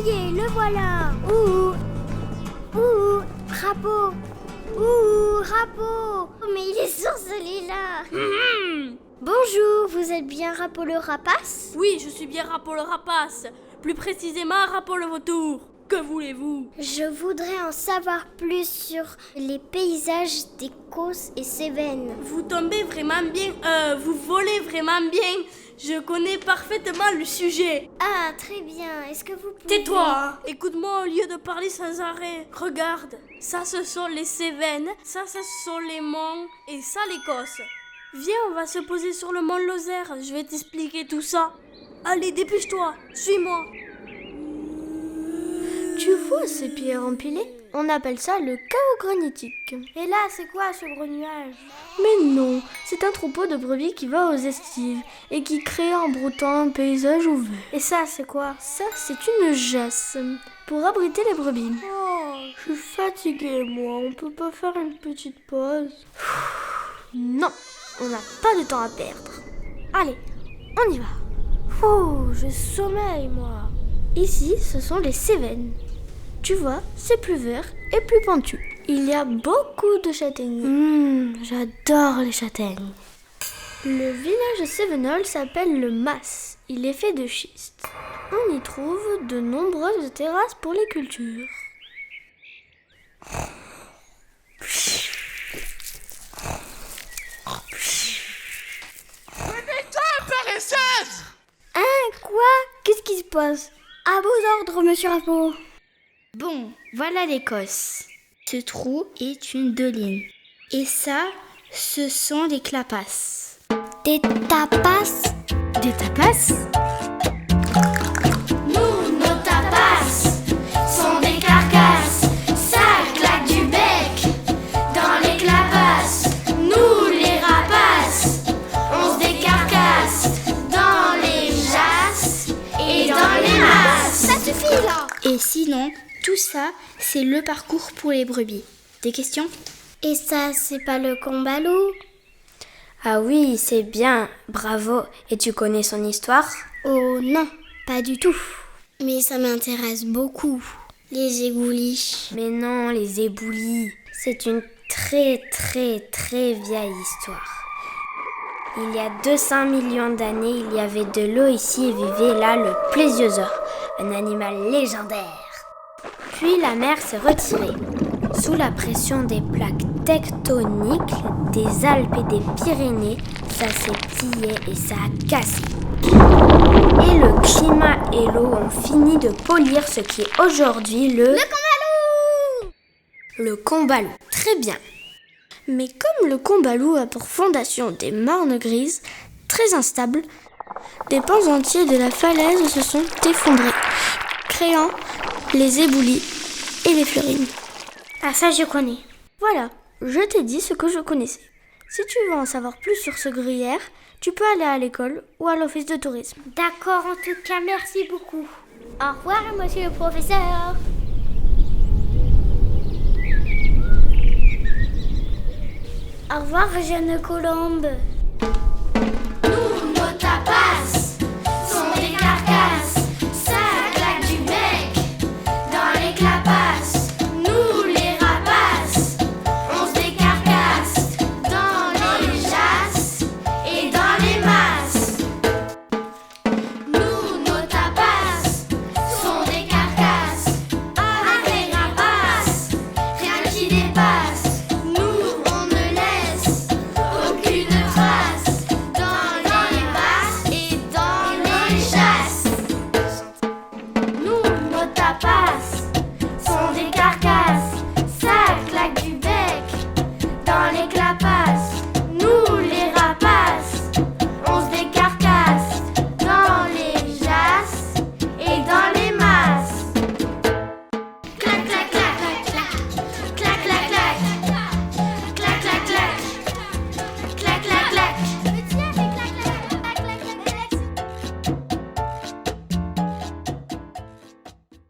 y est, le voilà. Ouh, Rapo. Rapo. Oh, mais il est sourd celui-là. Bonjour, vous êtes bien Rapo le rapace? Oui, je suis bien Rapo le rapace. Plus précisément Rapo le vautour. Que voulez-vous? Je voudrais en savoir plus sur les paysages d'Écosse et Cévennes. Vous tombez vraiment bien, vous volez vraiment bien. Je connais parfaitement le sujet. Ah, très bien. Est-ce que vous pouvez... Tais-toi, hein. Écoute-moi au lieu de parler sans arrêt. Regarde, ça ce sont les Cévennes, ça ce sont les monts et ça l'Écosse. Viens, on va se poser sur le mont Lozère, je vais t'expliquer tout ça. Allez, dépêche-toi, suis-moi. Tu vois ces pierres empilées? On appelle ça le chaos granitique. Et là, c'est quoi ce gros nuage? Mais non, c'est un troupeau de brebis qui va aux estives et qui crée en broutant un paysage ouvert. Et ça, c'est quoi? Ça, c'est une jasse pour abriter les brebis. Oh, je suis fatiguée, moi. On peut pas faire une petite pause? Non, on n'a pas de temps à perdre. Allez, on y va. Oh, je sommeille, moi. Ici, ce sont les Cévennes. Tu vois, c'est plus vert et plus pentu. Il y a beaucoup de châtaigniers. J'adore les châtaignes. Le village cévenol s'appelle le Mas. Il est fait de schiste. On y trouve de nombreuses terrasses pour les cultures. Paresseuse! Hein, quoi? Qu'est-ce qui se passe? À vos ordres, monsieur Rapo. Bon, voilà l'Écosse. Ce trou est une doline. Et ça, ce sont les clapas. Des tapas? Des tapas? Nous, nos tapas sont des carcasses. Ça claque du bec dans les clapas. Nous, les rapaces, on se décarcasse dans les jasses et dans les masses. Ça suffit, là! Et sinon, tout ça, c'est le parcours pour les brebis. Des questions? Et ça, c'est pas le combalou? Ah oui, c'est bien. Bravo. Et tu connais son histoire? Oh non, pas du tout. Mais ça m'intéresse beaucoup. Les éboulis. Mais non, les éboulis. C'est une très vieille histoire. Il y a 200 millions d'années, il y avait de l'eau ici et vivait là le plésiosaure, un animal légendaire. Puis la mer s'est retirée. Sous la pression des plaques tectoniques, des Alpes et des Pyrénées, ça s'est plié et ça a cassé. Et le climat et l'eau ont fini de polir ce qui est aujourd'hui le combalou. Le combalou, très bien. Mais comme le combalou a pour fondation des marnes grises, très instables, des pans entiers de la falaise se sont effondrés, créant les éboulis et les fleurines. Ah ça je connais. Voilà, je t'ai dit ce que je connaissais. Si tu veux en savoir plus sur ce gruyère, tu peux aller à l'école ou à l'office de tourisme. D'accord, en tout cas, merci beaucoup. Au revoir, monsieur le professeur. Au revoir, jeune colombe.